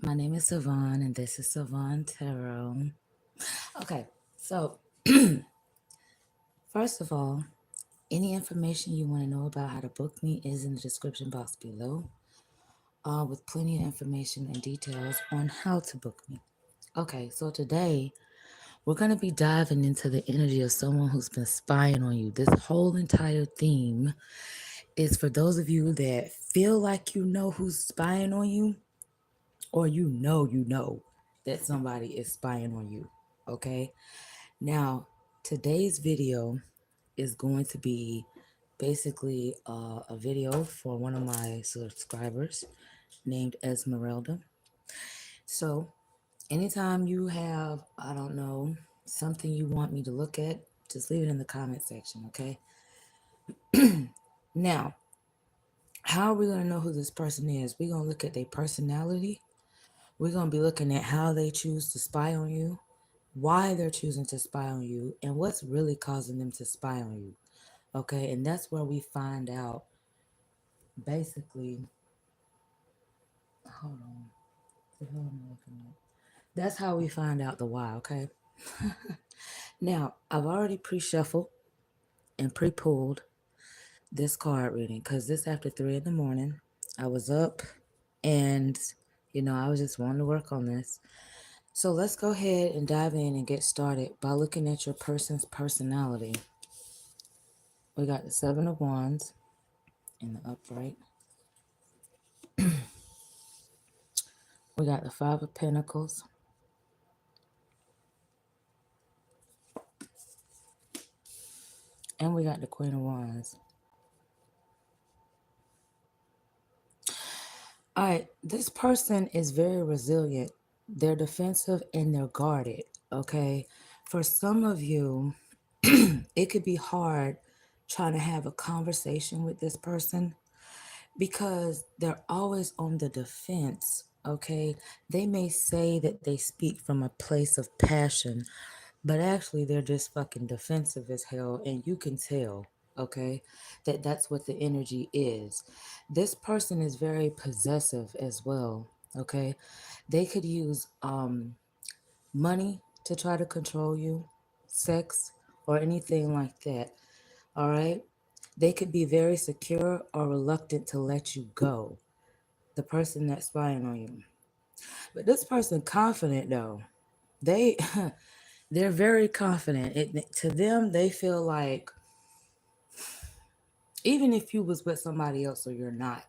My name is Savon, and this is Savon Tarot. Okay, so first of all, any information you want to know about how to book me is in the description box below, with plenty of information and details on how to book me. Okay, so today we're going to be diving into the energy of someone who's been spying on you. This whole entire theme is for those of you that feel like you know who's spying on you, or you know that somebody is spying on you. Okay, now today's video is going to be basically a video for one of my subscribers named Esmeralda. So anytime you have, I don't know, something you want me to look at, just leave it in the comment section. Okay, now how are we going to know who this person is? We're going to look at their personality. We're going to be looking at how they choose to spy on you, why they're choosing to spy on you, and what's really causing them to spy on you. Okay, and that's where we find out basically. Hold on. The hell am I looking at? That's how we find out the why, okay? Now, I've already pre shuffled and pre pulled this card reading because this after 3 in the morning. I was up and, I was just wanting to work on this. So let's go ahead and dive in and get started by looking at your person's personality. We got the Seven of Wands in the upright. We got the Five of Pentacles. And we got the Queen of Wands. All right, this person is very resilient. They're defensive and they're guarded, okay? For some of you, it could be hard trying to have a conversation with this person because they're always on the defense, okay? They may say that they speak from a place of passion, but actually they're just fucking defensive as hell, and you can tell, okay, that that's what the energy is. This person is very possessive as well, okay? They could use money to try to control you, sex, or anything like that, all right? They could be very secure or reluctant to let you go, the person that's spying on you. But this person confident though. They they're very confident. To them, they feel like even if you was with somebody else or you're not,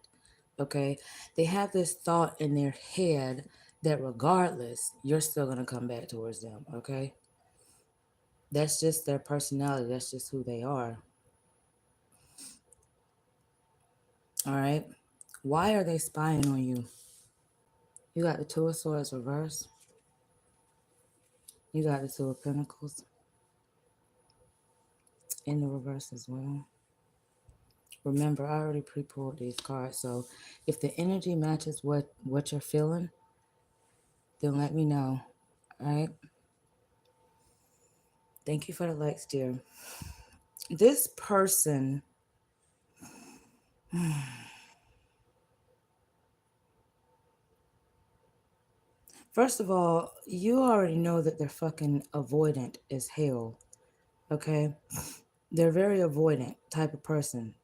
okay, they have this thought in their head that regardless, you're still gonna come back towards them, okay? That's just their personality. That's just who they are. All right. Why are they spying on you? You got the Two of Swords reversed. You got the Two of Pentacles in the reverse as well. Remember, I already pre-pulled these cards, so if the energy matches what you're feeling, then let me know. All right. Thank you for the likes, dear. This person, first of all, you already know that they're fucking avoidant as hell. Okay, they're very avoidant type of person.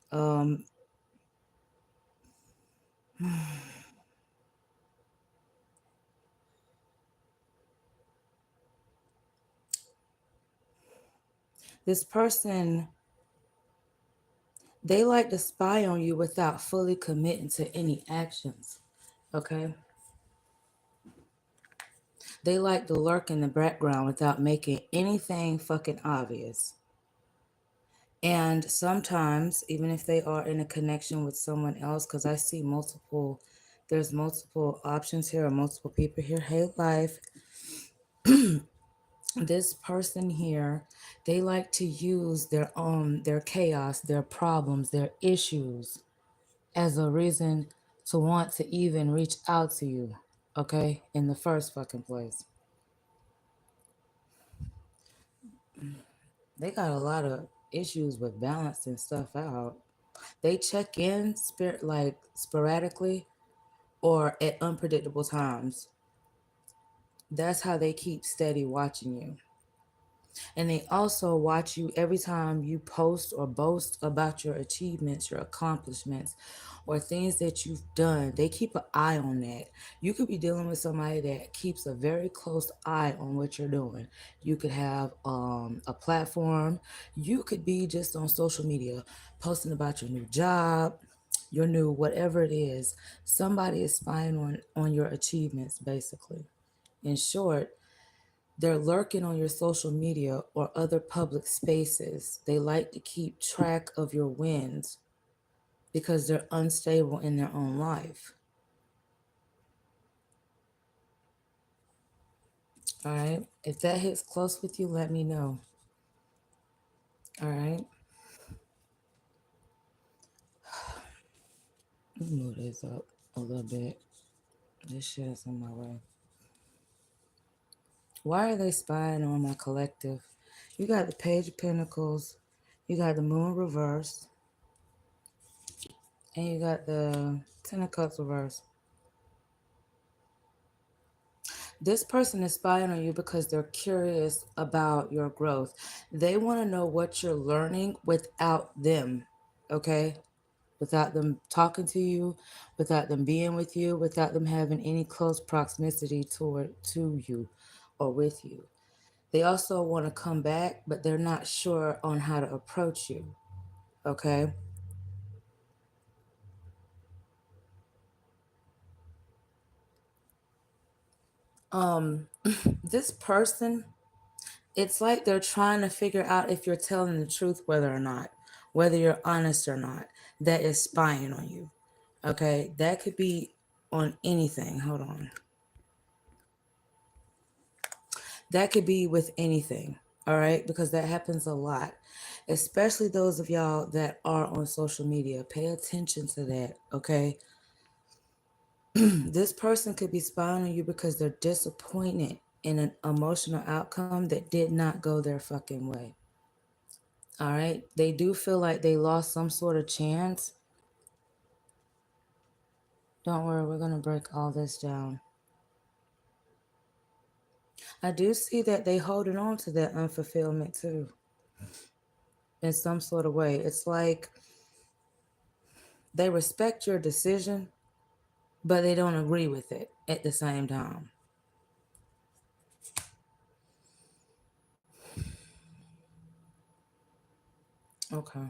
This person, they like to spy on you without fully committing to any actions. Okay, they like to lurk in the background without making anything fucking obvious. And sometimes, even if they are in a connection with someone else, because I see there's multiple options here or multiple people here. Hey, life. This person here, they like to use their chaos, their problems, their issues as a reason to want to even reach out to you, okay, in the first fucking place. They got a lot of issues with balancing stuff out. They check in sporadically or at unpredictable times. That's how they keep steady watching you. And they also watch you every time you post or boast about your achievements, your accomplishments, or things that you've done. They keep an eye on that. You could be dealing with somebody that keeps a very close eye on what you're doing. You could have a platform. You could be just on social media posting about your new job, your new whatever it is. Somebody is spying on your achievements, basically. In short, they're lurking on your social media or other public spaces. They like to keep track of your wins because they're unstable in their own life. All right. If that hits close with you, let me know. All right. Let me move this up a little bit. This shit is in my way. Why are they spying on my collective? You got the Page of Pentacles, you got the Moon reverse, and you got the Ten of Cups reverse. This person is spying on you because they're curious about your growth. They want to know what you're learning without them, okay? Without them talking to you, without them being with you, without them having any close proximity to you or with you. They also want to come back, but they're not sure on how to approach you, okay? Um this person, it's like they're trying to figure out if you're telling the truth, whether or not, whether you're honest or not. That is spying on you. Okay, that could be on anything. Hold on. That could be with anything. All right, because that happens a lot, especially those of y'all that are on social media. Pay attention to that. Okay, this person could be spying on you because they're disappointed in an emotional outcome that did not go their fucking way. All right. They do feel like they lost some sort of chance. Don't worry, we're going to break all this down. I do see that they holding on to that unfulfillment too, in some sort of way. It's like they respect your decision, but they don't agree with it at the same time. Okay.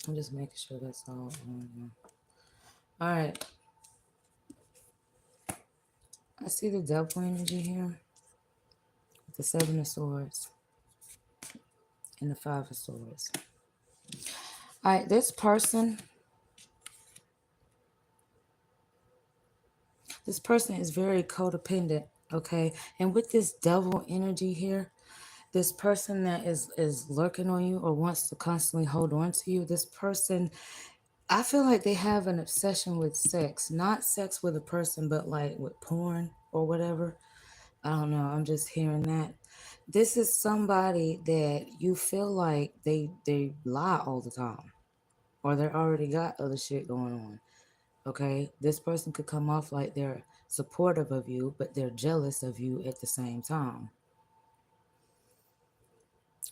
I'm just making sure that's all on here. All right. I see the devil energy here with the Seven of Swords and the Five of Swords. All right. This person is very codependent, okay? And with this devil energy here, this person that is lurking on you or wants to constantly hold on to you, this person, I feel like they have an obsession with sex. Not sex with a person, but like with porn or whatever. I don't know. I'm just hearing that. This is somebody that you feel like they lie all the time, or they already got other shit going on. Okay, this person could come off like they're supportive of you, but they're jealous of you at the same time.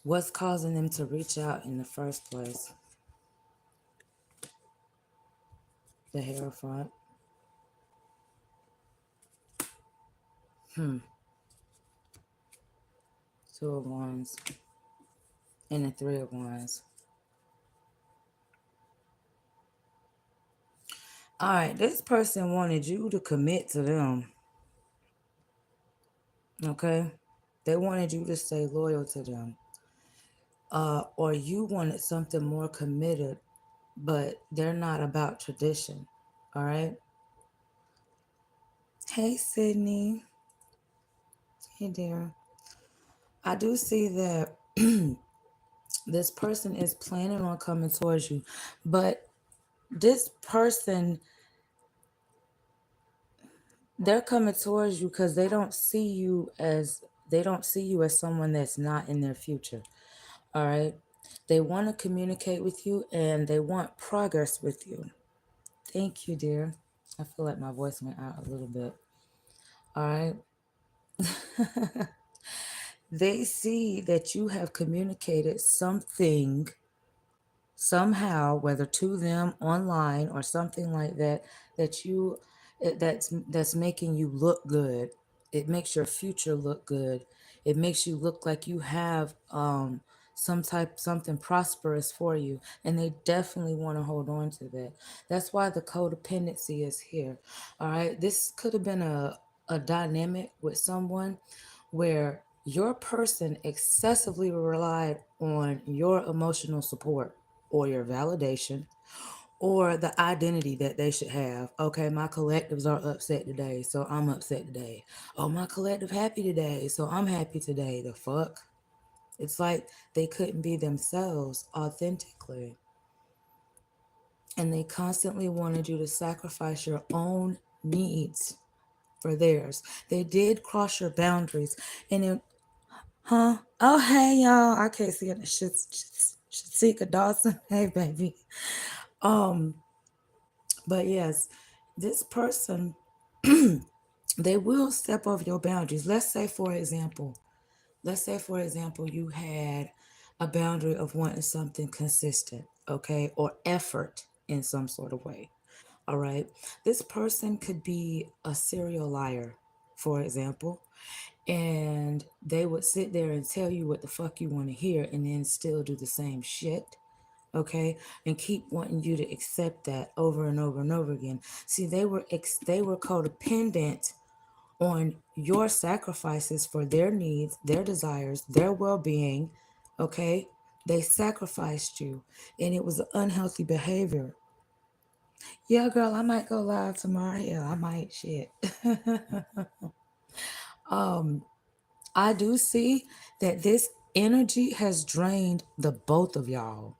What's causing them to reach out in the first place? The Hierophant. Hmm. Two of Wands and the Three of Wands. All right, this person wanted you to commit to them. Okay, they wanted you to stay loyal to them. Or you wanted something more committed, but they're not about tradition. All right. Hey, Sydney. Hey, dear. I do see that this person is planning on coming towards you, but this person, they're coming towards you because they don't see you as someone that's not in their future. All right. They want to communicate with you and they want progress with you. Thank you, dear. I feel like my voice went out a little bit. All right. They see that you have communicated something somehow, whether to them online or something like that, that you that's making you look good. It makes your future look good. It makes you look like you have something prosperous for you, and they definitely want to hold on to that. That's why the codependency is here. All right, this could have been a dynamic with someone where your person excessively relied on your emotional support or your validation or the identity that they should have. Okay, my collectives are upset today, so I'm upset today. Oh, my collective happy today, so I'm happy today. The fuck? It's like they couldn't be themselves authentically. And they constantly wanted you to sacrifice your own needs for theirs. They did cross your boundaries. And it, huh? Oh, hey, y'all. I can't see it. Shatika Dawson. Hey, baby. Um, But yes, this person, they will step over your boundaries. Let's say for example, you had a boundary of wanting something consistent, okay, or effort in some sort of way. All right. This person could be a serial liar, for example, and they would sit there and tell you what the fuck you want to hear and then still do the same shit, okay, and keep wanting you to accept that over and over and over again. See, they were codependent on your sacrifices for their needs, their desires, their well-being, okay. They sacrificed you, and it was an unhealthy behavior. Yeah, girl, I might go live tomorrow. Yeah, I might. Shit. um I do see that this energy has drained the both of y'all.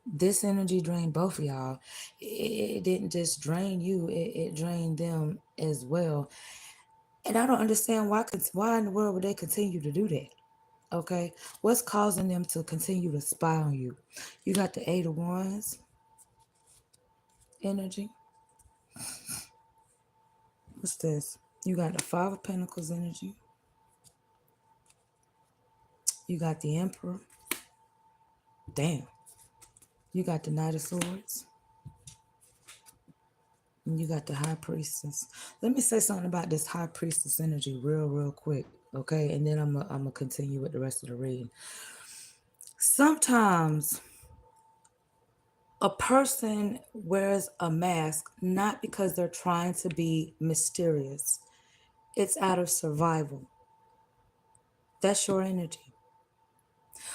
This energy drained both of y'all. It didn't just drain you, it drained them as well. And I don't understand why in the world would they continue to do that? Okay. What's causing them to continue to spy on you? You got the Eight of Wands energy. What's this? You got the Five of Pentacles energy. You got the Emperor. Damn. You got the Knight of Swords. And you got the High Priestess. Let me say something about this High Priestess energy real quick, okay? And then I'm gonna continue with the rest of the reading. Sometimes a person wears a mask not because they're trying to be mysterious. It's out of survival. That's your energy.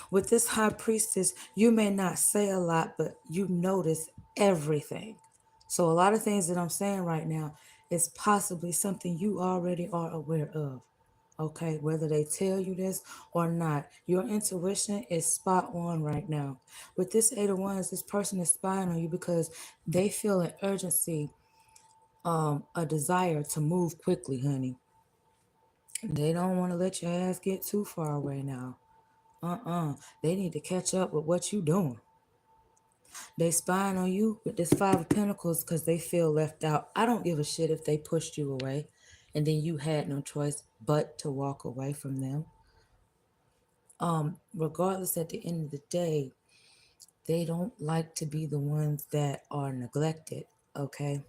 With this High Priestess, you may not say a lot, but you notice everything. So a lot of things that I'm saying right now is possibly something you already are aware of. Okay, whether they tell you this or not, your intuition is spot on right now. With this Eight of Wands, this person is spying on you because they feel an urgency, a desire to move quickly, honey. They don't want to let your ass get too far away now. They need to catch up with what you doing. They spying on you with this Five of Pentacles because they feel left out. I don't give a shit if they pushed you away and then you had no choice but to walk away from them. Regardless, at the end of the day, they don't like to be the ones that are neglected, okay?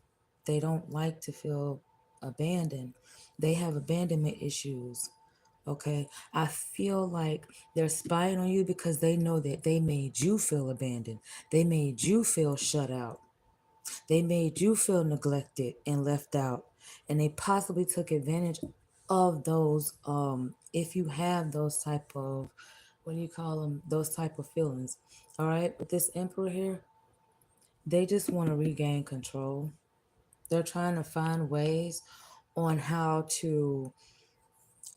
They don't like to feel abandoned. They have abandonment issues, okay? I feel like they're spying on you because they know that they made you feel abandoned. They made you feel shut out. They made you feel neglected and left out. And they possibly took advantage of those, if you have those type of, what do you call them, those type of feelings. All right, with this Emperor here, they just want to regain control. They're trying to find ways on how to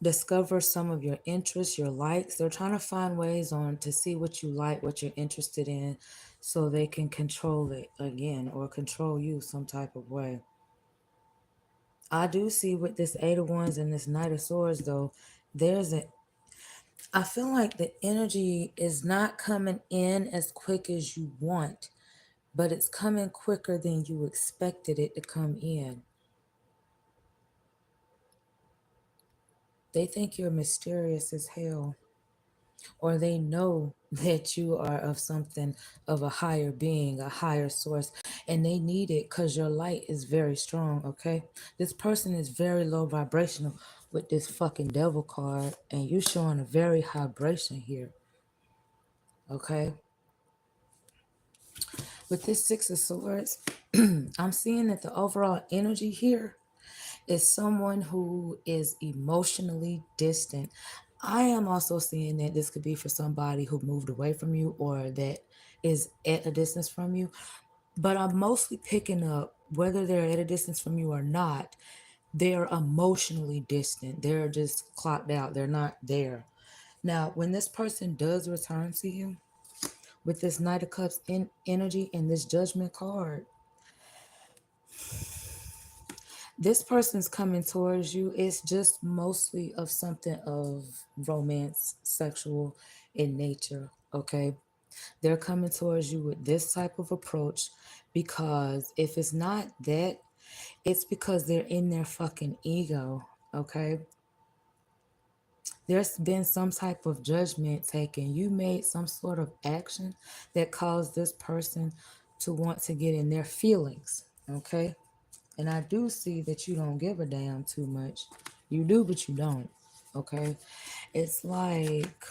discover some of your interests, your likes. They're trying to find ways on to see what you like, what you're interested in, so they can control it again or control you some type of way. I do see with this Eight of Wands and this Knight of Swords, though, there's a, I feel like the energy is not coming in as quick as you want, but it's coming quicker than you expected it to come in. They think you're mysterious as hell, or they know that you are of something of a higher being, a higher source, and they need it because your light is very strong, okay? This person is very low vibrational with this fucking devil card, and you're showing a very high vibration here, okay? With this Six of Swords, I'm seeing that the overall energy here is someone who is emotionally distant. I am also seeing that this could be for somebody who moved away from you or that is at a distance from you. But I'm mostly picking up, whether they're at a distance from you or not, they're emotionally distant. They're just clocked out. They're not there. Now, when this person does return to you with this Knight of Cups in energy and this Judgment card, this person's coming towards you. It's just mostly of something of romance, sexual in nature, okay? They're coming towards you with this type of approach because if it's not that, it's because they're in their fucking ego, okay? There's been some type of judgment taken. You made some sort of action that caused this person to want to get in their feelings, okay? And I do see that you don't give a damn too much. You do, but you don't. Okay? It's like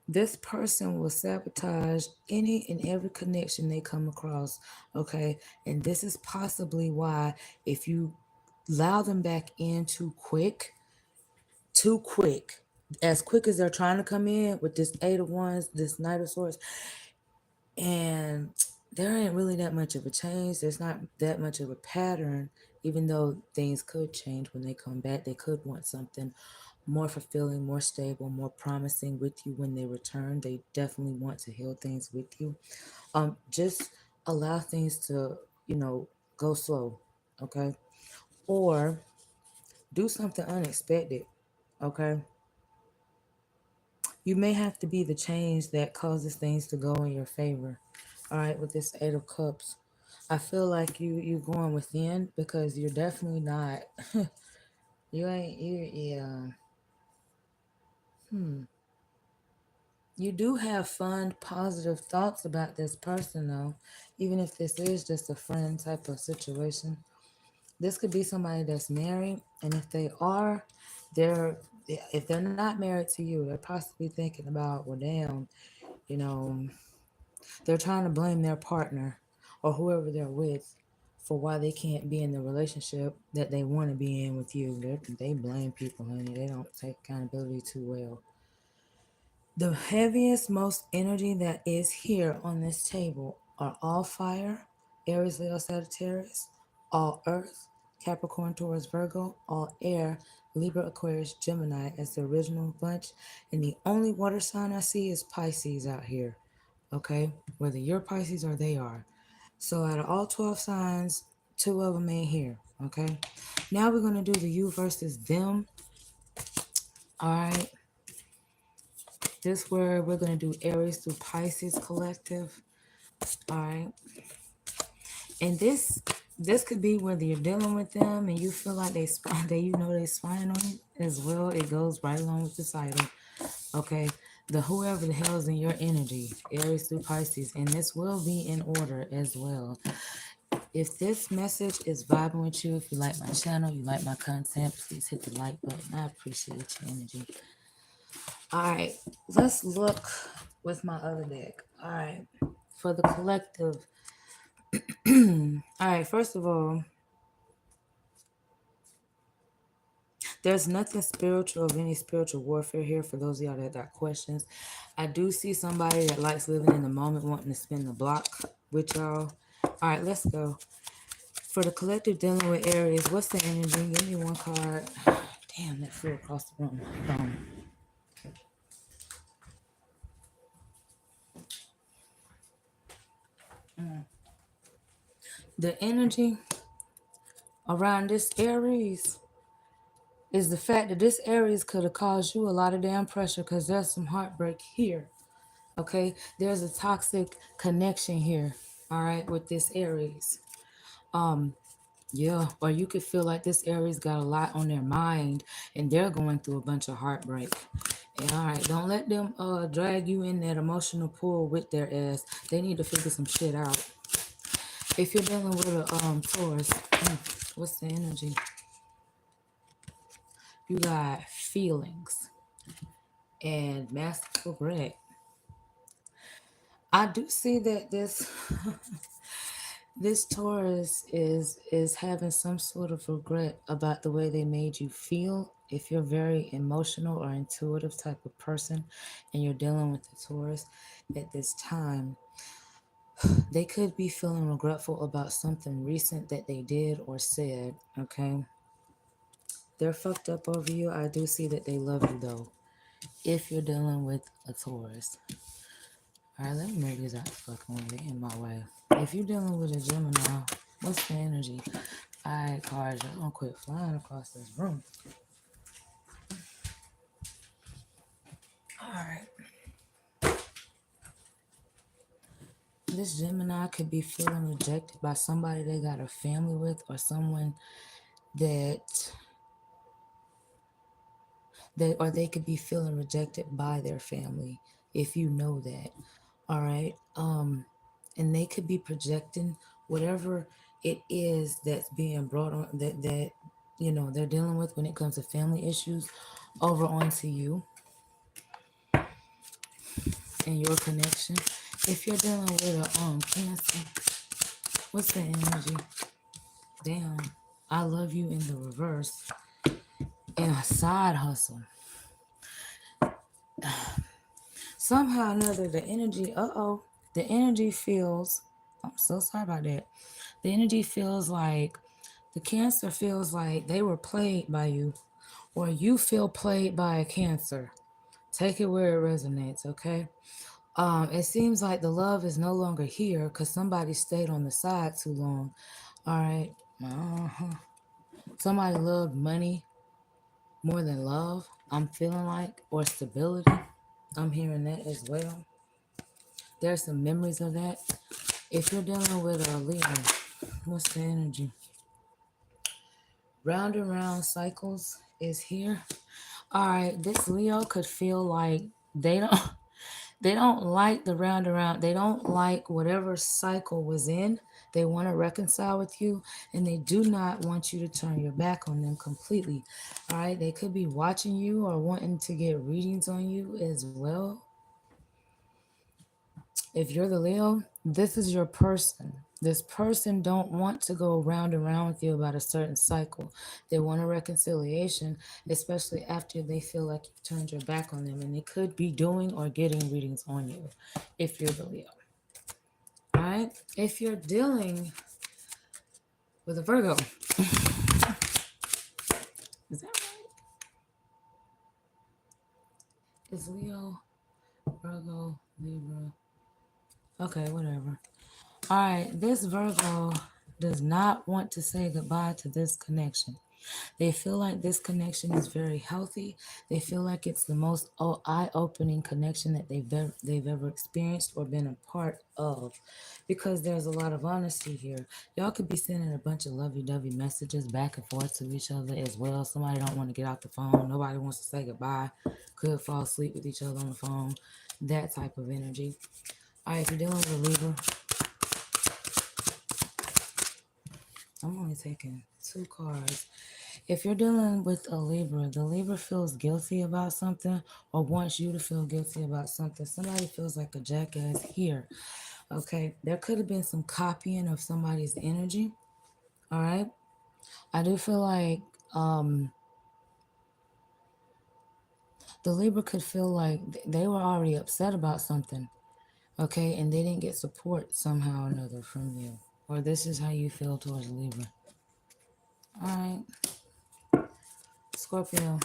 this person will sabotage any and every connection they come across. Okay? And this is possibly why, if you allow them back in too quick, as quick as they're trying to come in with this Eight of Wands, this Knight of Swords, and there ain't really that much of a change. There's not that much of a pattern, even though things could change when they come back. They could want something more fulfilling, more stable, more promising with you when they return. They definitely want to heal things with you. Just allow things to, go slow, okay? Or do something unexpected, okay? You may have to be the change that causes things to go in your favor. All right, with this Eight of Cups, I feel like you're going within because you're definitely not. You ain't you yeah. Hmm. You do have fun, positive thoughts about this person though, even if this is just a friend type of situation. This could be somebody that's married, and if they are, they're if they're not married to you, they're possibly thinking about, well, damn, you know, they're trying to blame their partner or whoever they're with for why they can't be in the relationship that they want to be in with you. They blame people, honey. They don't take accountability too well. The heaviest, most energy that is here on this table are all fire, Aries, Leo, Sagittarius, all earth, Capricorn, Taurus, Virgo, all air, Libra, Aquarius, Gemini as the original bunch. And the only water sign I see is Pisces out here. Okay? Whether you're Pisces or they are. So out of all 12 signs, two of them ain't here. Okay? Now we're going to do the you versus them. All right? This where we're going to do Aries through Pisces collective. All right. And this could be whether you're dealing with them and you feel like they they spying on you as well. It goes right along with the title. Okay. The whoever the hell is in your energy, Aries through Pisces, and this will be in order as well. If this message is vibing with you, if you like my channel, you like my content, please hit the like button. I appreciate your energy. All right, let's look with my other deck. All right, for the collective. All right, first of all, there's nothing spiritual of any spiritual warfare here for those of y'all that got questions. I do see somebody that likes living in the moment, wanting to spin the block with y'all. All right, let's go. For the collective dealing with Aries, what's the energy? Give me one card. Damn, that flew across the room. The energy around this Aries is the fact that this Aries could have caused you a lot of damn pressure because there's some heartbreak here. Okay, there's a toxic connection here. All right, with this Aries. Um, yeah, or you could feel like this Aries got a lot on their mind and they're going through a bunch of heartbreak. And all right, don't let them drag you in that emotional pool with their ass. They need to figure some shit out. If you're dealing with a Taurus, what's the energy? You got feelings and masterful regret. I do see that this this Taurus is having some sort of regret about the way they made you feel. If you're very emotional or intuitive type of person and you're dealing with the Taurus at this time, they could be feeling regretful about something recent that they did or said, okay? They're fucked up over you. I do see that they love you though. If you're dealing with a Taurus. Alright, let me move these out the fucking way. They in my way. If you're dealing with a Gemini, what's the energy? Alright, cards, I'm gonna quit flying across this room. Alright. This Gemini could be feeling rejected by somebody they got a family with or someone that they could be feeling rejected by their family if you know that. All right. And they could be projecting whatever it is that's being brought on that they're dealing with when it comes to family issues over onto you and your connection. If you're dealing with a Cancer, what's the energy? Damn, I love you in the reverse and a side hustle. Somehow or another, the energy feels, I'm so sorry about that. The energy feels like the Cancer feels like they were played by you, or you feel played by a Cancer. Take it where it resonates, okay? It seems like the love is no longer here because somebody stayed on the side too long. All right. Uh-huh. Somebody loved money more than love, I'm feeling like, or stability. I'm hearing that as well. There's some memories of that. If you're dealing with a Leo, what's the energy? Round and round cycles is here. All right, this Leo could feel like they don't they don't like the round and round. They don't like whatever cycle was in. They want to reconcile with you and they do not want you to turn your back on them completely. All right, they could be watching you or wanting to get readings on you as well. If you're the Leo, this is your person. This person don't want to go round and round with you about a certain cycle. They want a reconciliation, especially after they feel like you've turned your back on them. And they could be doing or getting readings on you if you're the Leo. All right? If you're dealing with a Virgo, is that right? Is Leo, Virgo, Libra? Okay, whatever. All right, this Virgo does not want to say goodbye to this connection. They feel like this connection is very healthy. They feel like it's the most eye-opening connection that they've ever experienced or been a part of, because there's a lot of honesty here. Y'all could be sending a bunch of lovey-dovey messages back and forth to each other as well. Somebody don't want to get off the phone. Nobody wants to say goodbye. Could fall asleep with each other on the phone. That type of energy. All right, if you're dealing with a Libra, I'm only taking 2 cards. If you're dealing with a Libra, the Libra feels guilty about something or wants you to feel guilty about something. Somebody feels like a jackass here. Okay, there could have been some copying of somebody's energy. All right, I do feel like the Libra could feel like they were already upset about something. Okay, and they didn't get support somehow or another from you. Or this is how you feel towards Libra. All right, Scorpio.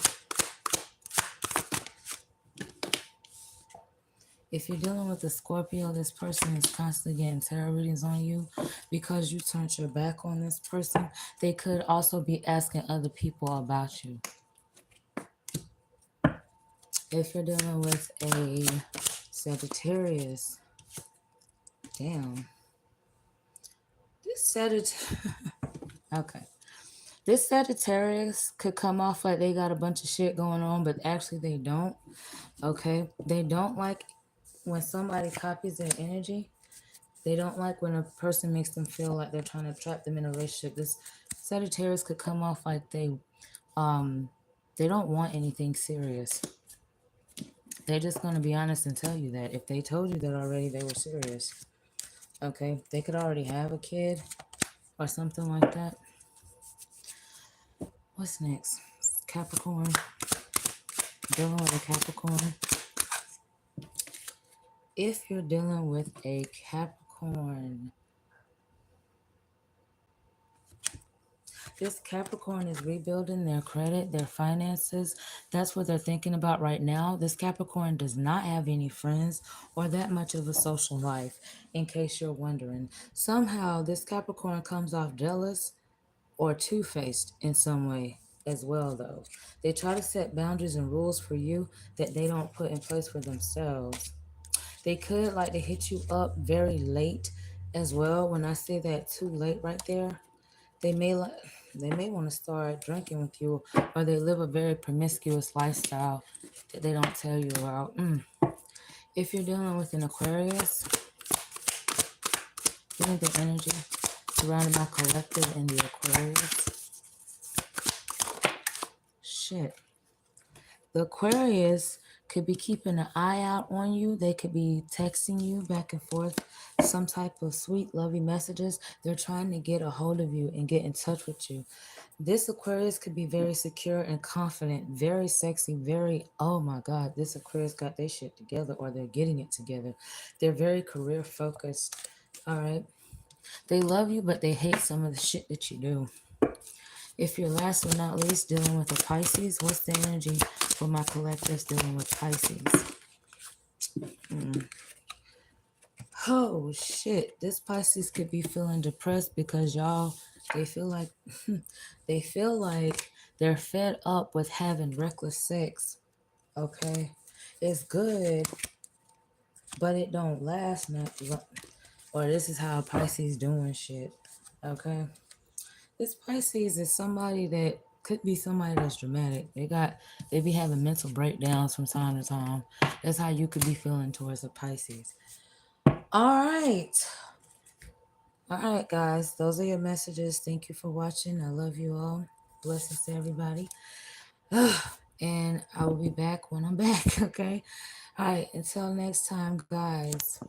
If you're dealing with a Scorpio, this person is constantly getting tarot readings on you because you turned your back on this person. They could also be asking other people about you. If you're dealing with a Sagittarius. Damn. This Sagittarius. Okay. This Sagittarius could come off like they got a bunch of shit going on, but actually they don't. Okay. They don't like when somebody copies their energy. They don't like when a person makes them feel like they're trying to trap them in a relationship. This Sagittarius could come off like um they don't want anything serious. They're just gonna be honest and tell you that. If they told you that already, they were serious. Okay, they could already have a kid or something like that. What's next? Capricorn. Dealing with a Capricorn. If you're dealing with a Capricorn, this Capricorn is rebuilding their credit, their finances. That's what they're thinking about right now. This Capricorn does not have any friends or that much of a social life, in case you're wondering. Somehow, this Capricorn comes off jealous or two-faced in some way as well, though. They try to set boundaries and rules for you that they don't put in place for themselves. They could like to hit you up very late as well. When I say that too late right there, they may like they may want to start drinking with you, or they live a very promiscuous lifestyle that they don't tell you about. If you're dealing with an Aquarius, give me the energy surrounding my collective and the Aquarius. Shit. The Aquarius could be keeping an eye out on you. They could be texting you back and forth some type of sweet, lovey messages. They're trying to get a hold of you and get in touch with you. This Aquarius could be very secure and confident, very sexy, very, oh my God, this Aquarius got their shit together, or they're getting it together. They're very career focused. All right. They love you, but they hate some of the shit that you do. If you're last but not least dealing with a Pisces, what's the energy for my collectives dealing with Pisces? Oh shit, this Pisces could be feeling depressed because y'all, they feel like they feel like they're fed up with having reckless sex. Okay, it's good, but it don't last not long. Or this is how Pisces doing shit. Okay, this Pisces is somebody that could be somebody that's dramatic. They be having mental breakdowns from time to time. That's how you could be feeling towards a Pisces. All right. All right, guys. Those are your messages. Thank you for watching. I love you all. Blessings to everybody. And I will be back when I'm back, okay? All right. Until next time, guys.